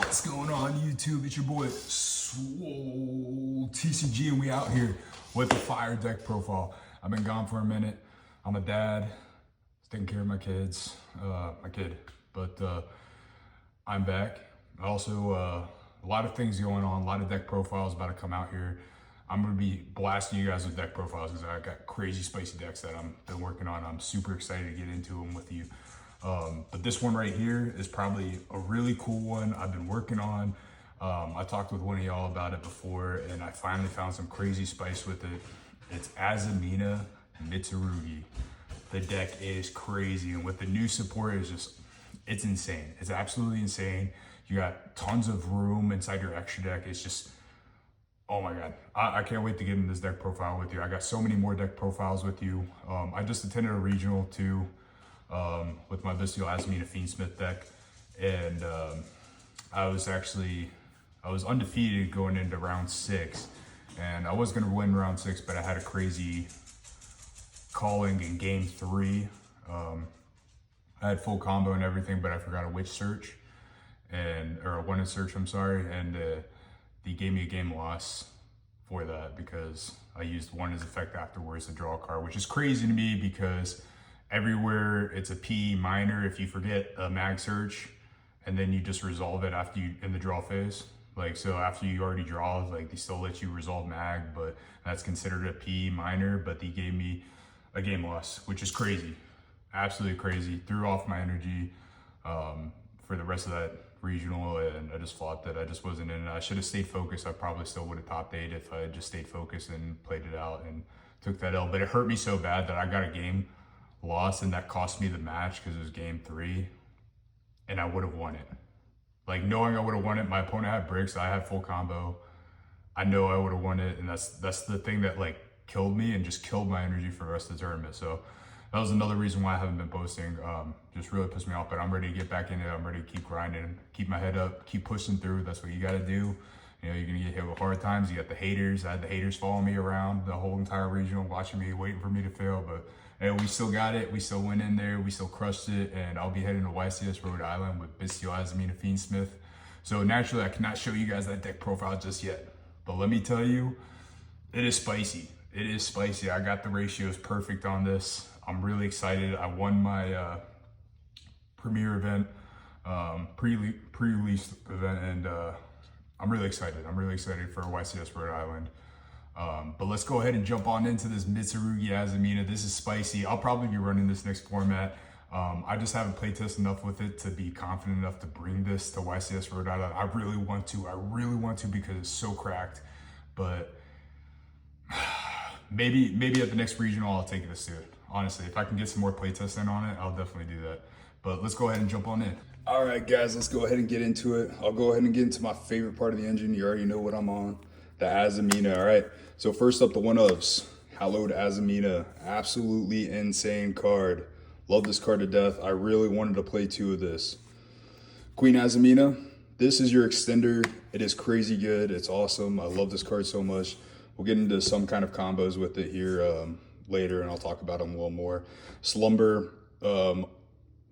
What's going on YouTube? It's your boy Swole TCG and we out here with the fire deck profile. I've been gone for a minute. I'm a dad, taking care of my kids, but I'm back. Also, a lot of things going on, a lot of deck profiles about to come out here. I'm gonna be blasting you guys with deck profiles because I got crazy spicy decks that I've been working on. I'm super excited to get into them with you. But this one right here is probably a really cool one I've been working on. I talked with one of y'all about it before and I finally found some crazy spice with it. It's Azamina and Mitsurugi. The deck is crazy and with the new support it's insane. It's absolutely insane. You got tons of room inside your extra deck. It's just, oh my God. I can't wait to get in this deck profile with you. I got so many more deck profiles with you. I just attended a regional too. With my Azamina Fiendsmith deck, and I was undefeated going into round 6, and I was gonna win round 6, but I had a crazy calling in game 3. I had full combo and everything, but I forgot a witch search, or a one in search, I'm sorry, and he gave me a game loss for that because I used one as effect afterwards to draw a card, which is crazy to me because everywhere it's a P minor if you forget a mag search and then you just resolve it after you in the draw phase. Like, so after you already draw, like they still let you resolve mag, but that's considered a P minor, but they gave me a game loss, which is crazy. Absolutely crazy. Threw off my energy for the rest of that regional and I just thought that I just wasn't in it. I should have stayed focused. I probably still would have top 8 if I had just stayed focused and played it out and took that L, but it hurt me so bad that I got a game lost and that cost me the match because it was game 3 and I would have won it. Like, knowing I would have won it, my opponent had bricks, I had full combo. I know I would have won it, and that's the thing that like killed me and just killed my energy for the rest of the tournament. So that was another reason why I haven't been posting. Just really pissed me off, but I'm ready to get back in it. I'm ready to keep grinding, keep my head up, keep pushing through. That's what you got to do. You know, you're gonna get hit with hard times. You got the haters. I had the haters following me around the whole entire regional, watching me, waiting for me to fail, but hey, we still got it. We still went in there. We still crushed it. And I'll be heading to YCS, Rhode Island with Mitsurugi Azamina Fiendsmith. So naturally, I cannot show you guys that deck profile just yet. But let me tell you, it is spicy. It is spicy. I got the ratios perfect on this. I'm really excited. I won my premiere event, pre-release event, and I'm really excited. I'm really excited for YCS Rhode Island. But let's go ahead and jump on into this Mitsurugi Azamina. This is spicy. I'll probably be running this next format. I just haven't playtested enough with it to be confident enough to bring this to YCS Rhode Island. I really want to because it's so cracked. But maybe at the next regional I'll take this to it. Honestly, if I can get some more playtesting on it, I'll definitely do that. But let's go ahead and jump on in. All right, guys, let's go ahead and get into it. I'll go ahead and get into my favorite part of the engine. You already know what I'm on. The Azamina. All right, so first up, the one-ofs. Hallowed Azamina. Absolutely insane card. Love this card to death. I really wanted to play 2 of this. Queen Azamina. This is your extender. It is crazy good. It's awesome. I love this card so much. We'll get into some kind of combos with it here later, and I'll talk about them a little more. Slumber.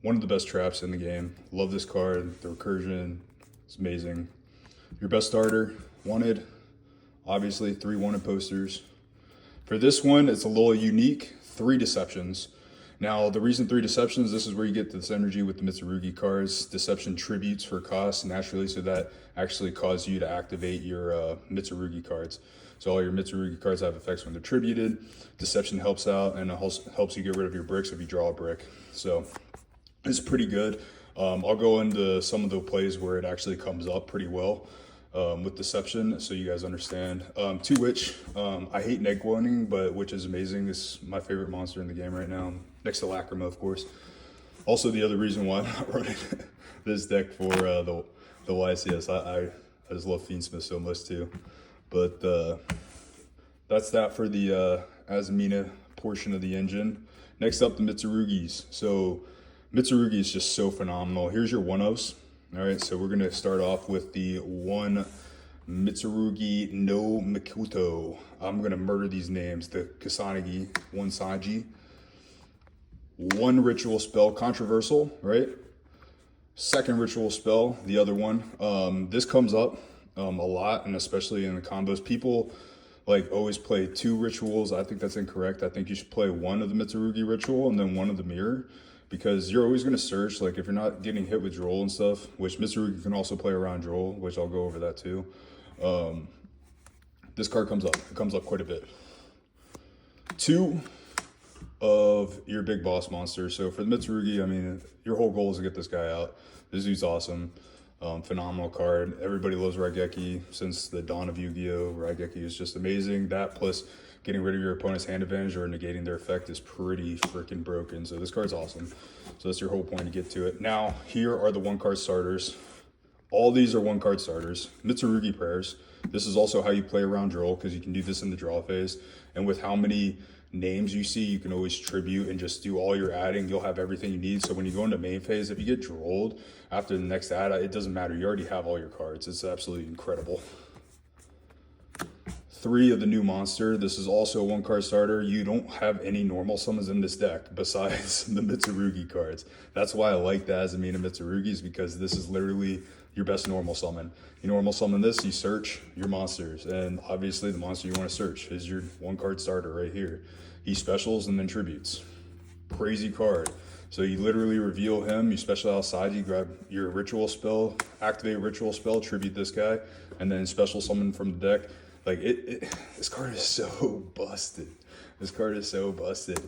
One of the best traps in the game. Love this card. The recursion is amazing. Your best starter. Wanted. Obviously, 3 wanted posters. For this one, it's a little unique. 3 deceptions. Now, the reason 3 deceptions, this is where you get this energy with the Mitsurugi cards. Deception tributes for cost, naturally, so that actually causes you to activate your Mitsurugi cards. So all your Mitsurugi cards have effects when they're tributed. Deception helps out, and it helps you get rid of your bricks if you draw a brick. So it's pretty good. I'll go into some of the plays where it actually comes up pretty well. With deception, so you guys understand. 2 Witch. I hate neg winning, but Witch is amazing. It's my favorite monster in the game right now, next to Lacrima, of course. Also, the other reason why I'm not running this deck for the YCS, I just love Fiendsmith so much too. But that's that for the Azamina portion of the engine. Next up, the Mitsurugis. So Mitsurugi is just so phenomenal. Here's your one-ofs. All right, so we're gonna start off with the 1 Mitsurugi no Mikuto. I'm gonna murder these names. The Kasanagi, 1 Saji. 1 ritual spell, controversial, right? Second ritual spell, the other one. This comes up a lot, and especially in the combos. People like always play 2 rituals. I think that's incorrect. I think you should play one of the Mitsurugi ritual and then one of the mirror, because you're always going to search. Like if you're not getting hit with Droll and stuff, which Mitsurugi can also play around Droll, which I'll go over that too. This card comes up. It comes up quite a bit. 2 of your big boss monsters. So for the Mitsurugi, I mean, your whole goal is to get this guy out. This dude's awesome. Phenomenal card. Everybody loves Raigeki since the dawn of Yu-Gi-Oh! Raigeki is just amazing. That plus getting rid of your opponent's hand advantage or negating their effect is pretty freaking broken. So this card's awesome. So that's your whole point to get to it. Now, here are the 1-card starters. All these are 1-card starters. Mitsurugi prayers. This is also how you play around Droll, because you can do this in the draw phase. And with how many names you see, you can always tribute and just do all your adding. You'll have everything you need. So when you go into main phase, if you get Drolled after the next add, it doesn't matter. You already have all your cards. It's absolutely incredible. 3 of the new monster. This is also a 1-card starter. You don't have any normal summons in this deck besides the Mitsurugi cards. That's why I like the Azamina and Mitsurugis, because this is literally your best normal summon. You normal summon this, you search your monsters, and obviously the monster you want to search is your 1-card starter right here. He specials and then tributes. Crazy card. So you literally reveal him, you special outside, you grab your ritual spell, activate ritual spell, tribute this guy, and then special summon from the deck. Like this card is so busted. This card is so busted.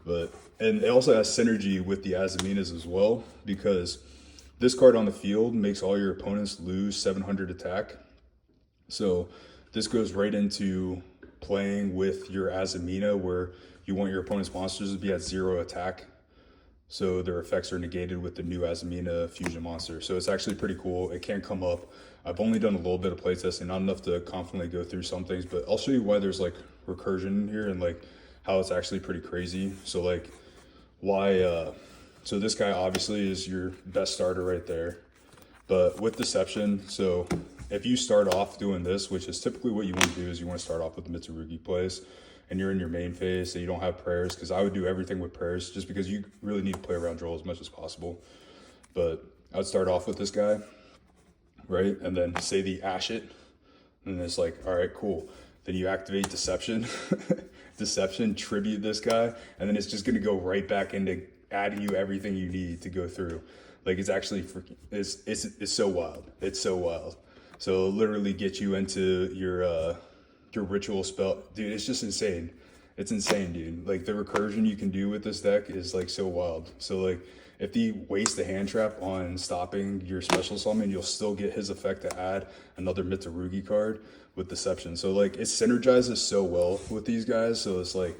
And it also has synergy with the Azaminas as well, because this card on the field makes all your opponents lose 700 attack. So this goes right into playing with your Azamina, where you want your opponent's monsters to be at 0 attack. So their effects are negated with the new Azamina fusion monster. So it's actually pretty cool. It can come up. I've only done a little bit of playtesting, not enough to confidently go through some things, but I'll show you why there's like recursion in here and like how it's actually pretty crazy. So like why, so this guy obviously is your best starter right there, but with deception. So if you start off doing this, which is typically what you want to do, is you want to start off with the Mitsurugi plays, and you're in your main phase, so you don't have prayers, because I would do everything with prayers just because you really need to play around Droll as much as possible. But I'd start off with this guy, right? And then say the Ash it, and it's like, all right, cool. Then you activate Deception, Deception, tribute this guy, and then it's just going to go right back into adding you everything you need to go through. Like it's actually freaking, it's so wild. It's so wild. So it'll literally get you into your ritual spell. Dude, it's just insane. It's insane, dude. Like the recursion you can do with this deck is like so wild. So like if you waste the hand trap on stopping your special summon, you'll still get his effect to add another Mitsurugi card with Deception. So like it synergizes so well with these guys. So it's like,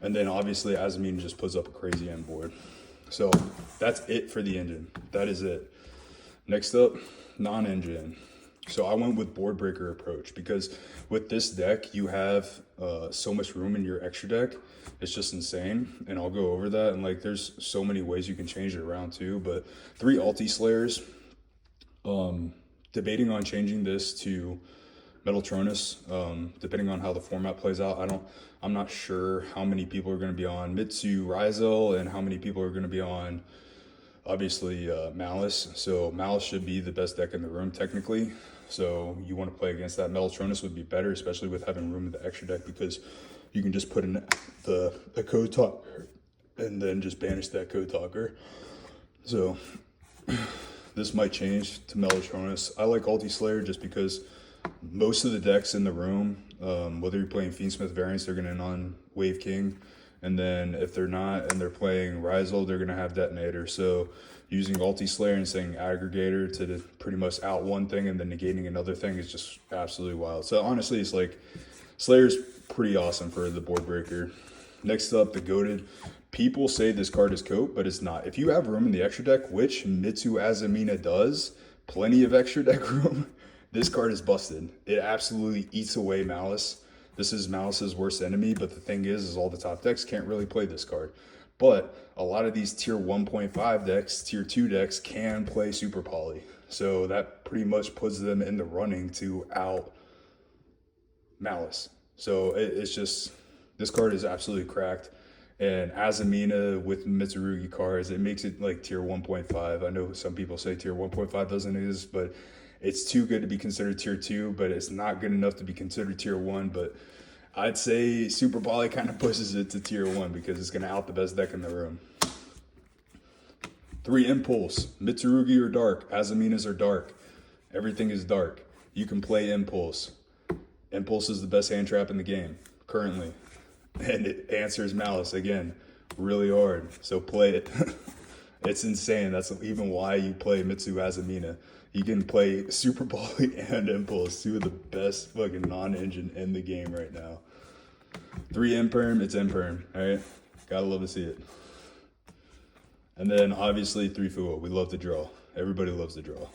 and then obviously Azamina just puts up a crazy end board. So that's it for the engine. That is it. Next up, non-engine. So I went with board breaker approach, because with this deck, you have so much room in your extra deck. It's just insane. And I'll go over that. And like, there's so many ways you can change it around too, but 3 Ulti Slayers, debating on changing this to Metaltronus, depending on how the format plays out. I'm not sure how many people are going to be on Mitsurugi and how many people are going to be on, obviously, Malice. So Malice should be the best deck in the room technically. So you want to play against that. Metaltronus would be better, especially with having room in the extra deck, because you can just put in the code talker and then just banish that code talker. So this might change to Metaltronus. I like Ulti Slayer just because most of the decks in the room, whether you're playing Fiendsmith variants, they're going to end on Wave King. And then if they're not and they're playing Rizal, they're going to have Detonator. So using Ulti Slayer and saying Aggregator to pretty much out one thing and then negating another thing is just absolutely wild. So honestly, it's like Slayer's pretty awesome for the board breaker. Next up, the Goated. People say this card is cope, but it's not. If you have room in the extra deck, which Mitsu Azamina does, plenty of extra deck room, this card is busted. It absolutely eats away Malice. This is Malice's worst enemy, but the thing is all the top decks can't really play this card. But a lot of these tier 1.5 decks, tier 2 decks can play Super Poly. So that pretty much puts them in the running to out Malice. So it's just, this card is absolutely cracked. And Azamina with Mitsurugi cards, it makes it like tier 1.5. I know some people say tier 1.5 doesn't exist, but it's too good to be considered tier 2, but it's not good enough to be considered tier 1. But I'd say Super Poly kind of pushes it to tier 1 because it's going to out the best deck in the room. 3 Impulse. Mitsurugi are dark. Azaminas are dark. Everything is dark. You can play Impulse. Impulse is the best hand trap in the game, currently. And it answers Malice, again, really hard. So play it. It's insane. That's even why you play Mitsu Azamina. You can play Super Poly and Impulse, 2 of the best fucking non-engine in the game right now. 3 Imperm, it's Imperm, alright? Gotta love to see it. And then obviously 3 Fuo. We love to draw. Everybody loves to draw.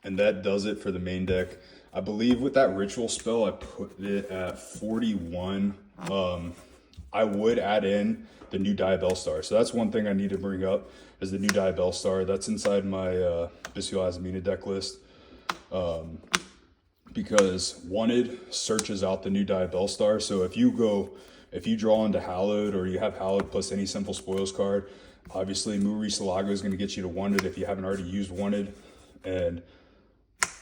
And that does it for the main deck. I believe with that ritual spell, I put it at 41. I would add in the new Diabell Star. So that's one thing I need to bring up is the new Diabell Star. That's inside my Mitsurugi Azamina deck list. Because Wanted searches out the new Diabell Star. So if you draw into Hallowed or you have Hallowed plus any Sinful Spoils card, obviously Muri Salago is going to get you to Wanted if you haven't already used Wanted. And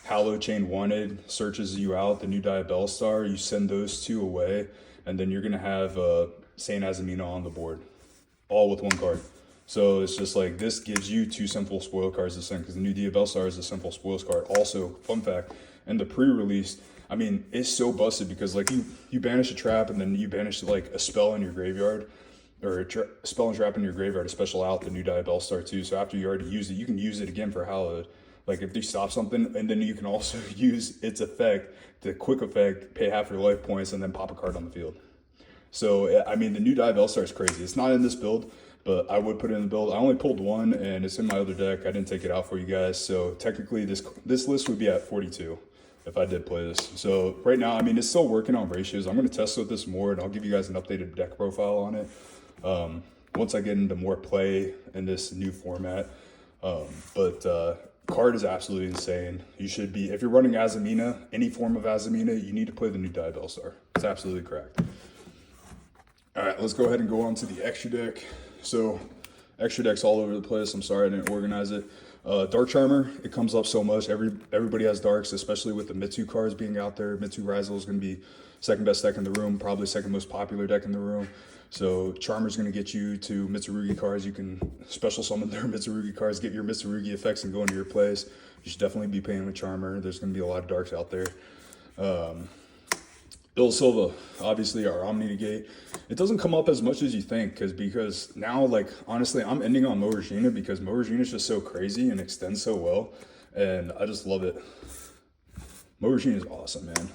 Hallowed Chain Wanted searches you out, the new Diabell Star. You send those 2 away, and then you're going to have Saint Azamina on the board, all with 1 card. So it's just like this gives you 2 Simple Spoil cards to send because the new Diabell Star is a Simple Spoils card. Also, fun fact, in the pre-release, I mean, it's so busted because like you banish a trap and then you banish like a spell in your graveyard or a spell and trap in your graveyard to special out the new Diabell Star too. So after you already used it, you can use it again for Hallowed. Like if they stop something, and then you can also use its effect, the quick effect, pay half your life points, and then pop a card on the field. So, I mean, the new Diabell Star is crazy. It's not in this build, but I would put it in the build. I only pulled 1, and it's in my other deck. I didn't take it out for you guys. So technically, this list would be at 42 if I did play this. So right now, I mean, it's still working on ratios. I'm going to test with this more, and I'll give you guys an updated deck profile on it once I get into more play in this new format. Card is absolutely insane. You should be, if you're running Azamina, any form of Azamina, you need to play the new Diabell Star. It's absolutely correct. All right, let's go ahead and go on to the extra deck. So, extra deck's all over the place. I'm sorry I didn't organize it. Dark Charmer, it comes up so much. Everybody has darks, especially with the Mitsu cards being out there. Mitsu Rizel is going to be second best deck in the room, probably second most popular deck in the room. So Charmer's going to get you to Mitsurugi cards. You can special summon their Mitsurugi cards, get your Mitsurugi effects, and go into your plays. You should definitely be playing with Charmer. There's going to be a lot of darks out there. Il Silva, obviously our Omni Negate. It doesn't come up as much as you think because now, like, honestly, I'm ending on Mo Regina because Mo Regina is just so crazy and extends so well. And I just love it. Mo Regina is awesome, man.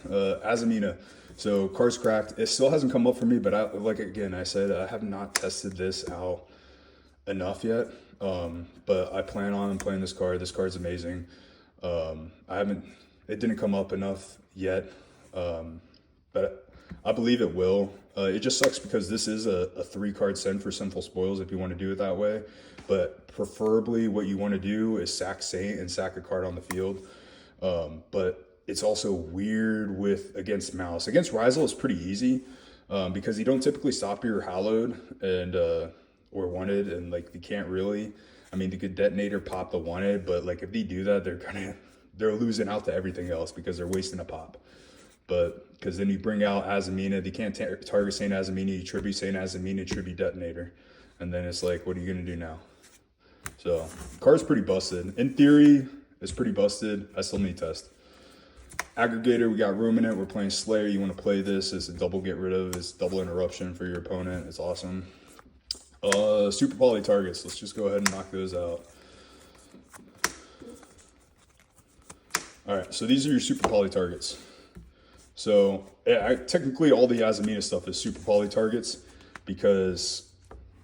Azamina. So cards cracked. It still hasn't come up for me, but I said I have not tested this out enough yet. But I plan on playing this card. This card's amazing. It didn't come up enough yet, but I believe it will. It just sucks because this is a 3-card send for Sinful Spoils if you want to do it that way. But preferably what you want to do is sack Saint and sack a card on the field. But it's also weird against Mouse. Against Rizel, it's pretty easy because you don't typically stop your Hallowed and or Wanted, and like you can't really. I mean, they could Detonator pop the Wanted, but like if they do that, they're losing out to everything else because they're wasting a pop. But because then you bring out Azamina, they can't target Saint Azamina, you tribute Saint Azamina, tribute Detonator, and then it's like, what are you gonna do now? So card's pretty busted. In theory, it's pretty busted. I still need to test. Aggregator, we got Ruminant. We're playing Slayer. You want to play this. It's a double get rid of. It's double interruption for your opponent. It's awesome. Super Poly targets. Let's just go ahead and knock those out. All right, so these are your Super Poly targets. So technically all the Azamina stuff is Super Poly targets because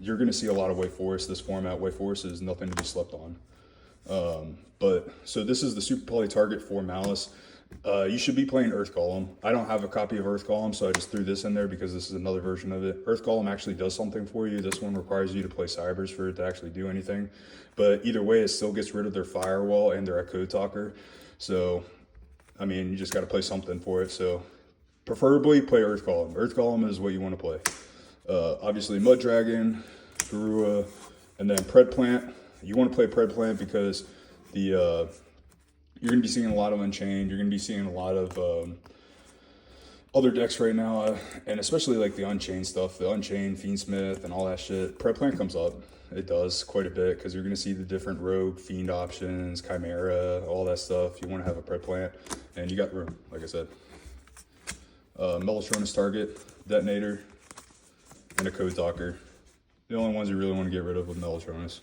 you're going to see a lot of White Forest. This format, White Forest is nothing to be slept on. So this is the Super Poly target for Malice. You should be playing Earth Golem. I don't have a copy of Earth Golem, so I just threw this in there because this is another version of it. Earth Golem actually does something for you. This one requires you to play Cybers for it to actually do anything. But either way, it still gets rid of their Firewall and their Echo Talker. So, I mean, you just got to play something for it. So, preferably play Earth Golem. Earth Golem is what you want to play. Obviously Mud Dragon, Garua, and then Pred Plant. You want to play Pred Plant because the you're going to be seeing a lot of Unchained. You're going to be seeing a lot of other decks right now, and especially like the Unchained stuff, the Unchained, Fiendsmith, and all that shit. Pred Plant comes up. It does quite a bit because you're going to see the different Rogue, Fiend options, Chimera, all that stuff. You want to have a Pred Plant, and you got room, like I said. Mellotronus Target, Detonator, and a Code Talker. The only ones you really want to get rid of with Mellotronus.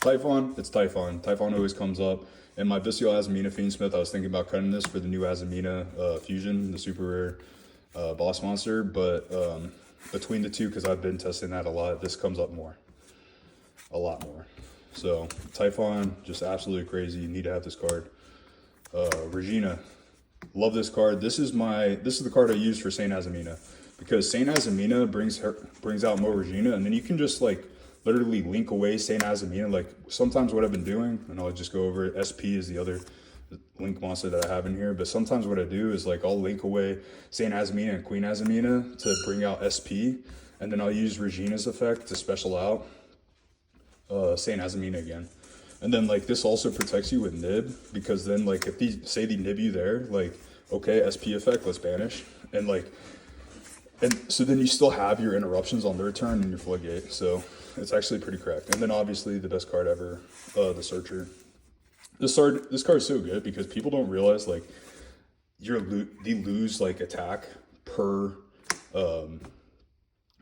Typhon, it's Typhon. Typhon always comes up. And my Visceral Azamina Fiendsmith, I was thinking about cutting this for the new Azamina Fusion, the super rare boss monster, but between the two, because I've been testing that a lot, this comes up more. A lot more. So, Typhon, just absolutely crazy. You need to have this card. Regina, love this card. This is the card I use for Saint Azamina, because Saint Azamina brings out more Regina, and then you can just like literally link away Saint Azamina. Like sometimes what I've been doing, and I'll just go over it. SP is the other link monster that I have in here, but sometimes what I do is like I'll link away Saint Azamina and Queen Azamina to bring out SP, and then I'll use Regina's effect to special out Saint Azamina again. And then like this also protects you with nib, because then like if these say they nib you there, like okay, SP effect, let's banish, and so then you still have your interruptions on their turn and your floodgate. So it's actually pretty cracked. And then obviously the best card ever, the Searcher. This card is so good because people don't realize like they lose like attack per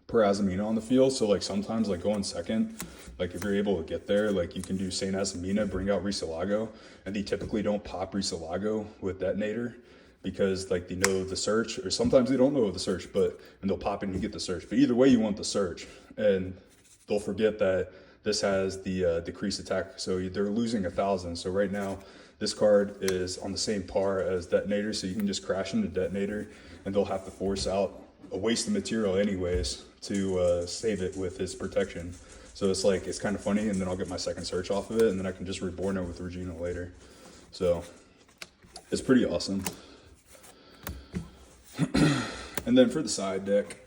Azamina on the field. So like sometimes like going second, like if you're able to get there, like you can do Saint Azamina, bring out Risalago, and they typically don't pop Risalago with Detonator because like they know the search, or sometimes they don't know the search, and they'll pop it and you get the search. But either way, you want the search, and they'll forget that this has the decreased attack, so they're losing 1,000. So right now, this card is on the same par as Detonator, so you can just crash into Detonator, and they'll have to force out a waste of material anyways to save it with his protection. So it's like, it's kind of funny, and then I'll get my second search off of it, and then I can just reborn it with Regina later. So it's pretty awesome. And then for the side deck,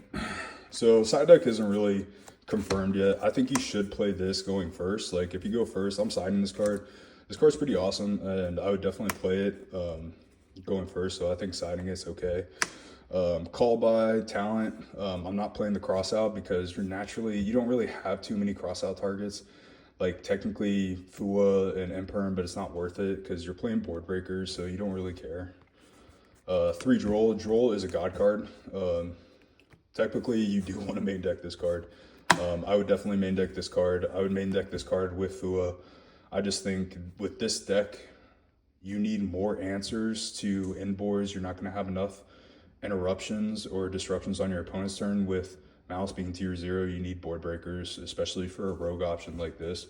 so side deck isn't really confirmed yet. I think you should play this going first. Like if you go first, I'm siding this card. This card's pretty awesome, and I would definitely play it going first. So I think siding it's okay. Call by talent. I'm not playing the cross out because you don't really have too many cross out targets. Like technically Fua and Emperor, but it's not worth it because you're playing board breakers, so you don't really care. 3 Droll. Droll is a god card. Technically you do want to main deck this card. I would definitely main deck this card. I would main deck this card with Fua. I just think with this deck, you need more answers to end boards. You're not going to have enough interruptions or disruptions on your opponent's turn. With Mouse being tier 0, you need board breakers, especially for a rogue option like this.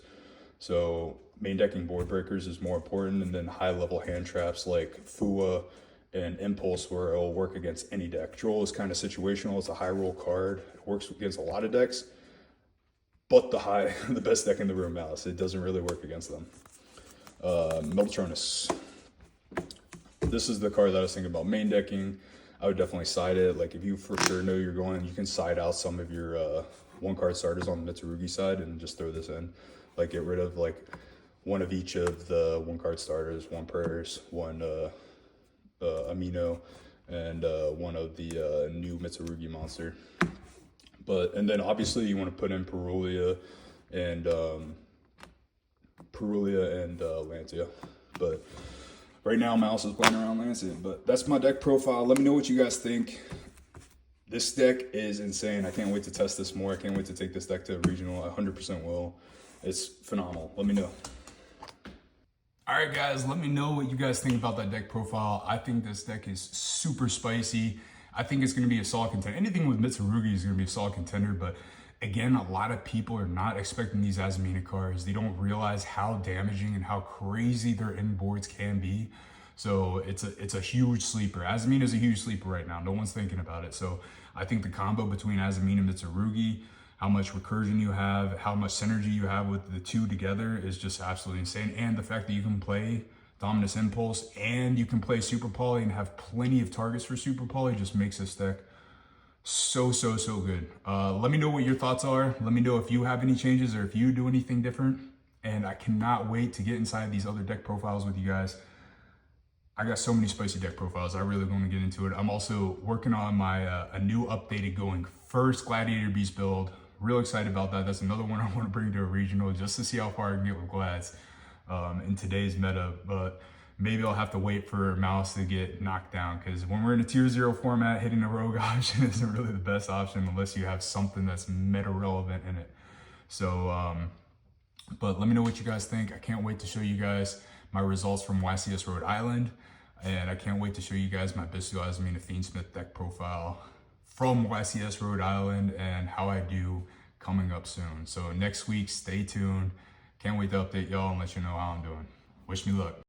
So main decking board breakers is more important, and then high level hand traps like Fua and Impulse, where it will work against any deck. Droll is kind of situational. It's a high roll card. It works against a lot of decks, but the best deck in the room, Mouse, it doesn't really work against them. Mellotronus. This is the card that I was thinking about main decking. I would definitely side it. Like if you for sure know you're going, you can side out some of your 1-card starters on the Mitsurugi side and just throw this in. Like get rid of like one of each of the 1-card starters, 1 Prayers, 1 Amino, and 1 of the new Mitsurugi monster. And then obviously you want to put in Perulia and Lancia. But right now Mouse is playing around Lancia. But that's my deck profile. Let me know what you guys think. This deck is insane. I can't wait to test this more. I can't wait to take this deck to a regional. I 100% will. It's phenomenal. Let me know. All right, guys, let me know what you guys think about that deck profile. I think this deck is super spicy. I think it's going to be a solid contender. Anything with Mitsurugi is going to be a solid contender, but again, a lot of people are not expecting these Azamina cards. They don't realize how damaging and how crazy their end boards can be. So it's a huge sleeper. Azamina is a huge sleeper right now. No one's thinking about it. So I think the combo between Azamina and Mitsurugi, how much recursion you have, how much synergy you have with the two together is just absolutely insane. And the fact that you can play Dominus Impulse and you can play Super Poly and have plenty of targets for Super Poly just makes this deck So good. Let me know what your thoughts are. Let me know if you have any changes or if you do anything different. And I cannot wait to get inside these other deck profiles with you guys. I got so many spicy deck profiles. I really want to get into it. I'm also working on my a new updated going first Gladiator Beast build. Real excited about that. That's another one I want to bring to a regional just to see how far I can get with Glads in today's meta. But maybe I'll have to wait for Mouse to get knocked down, because when we're in a tier 0 format, hitting a rogue option isn't really the best option unless you have something that's meta relevant in it. So, but let me know what you guys think. I can't wait to show you guys my results from YCS Rhode Island. And I can't wait to show you guys my Mitsurugi Azamina Fiendsmith deck profile from YCS Rhode Island and how I do coming up soon. So next week, stay tuned. Can't wait to update y'all and let you know how I'm doing. Wish me luck.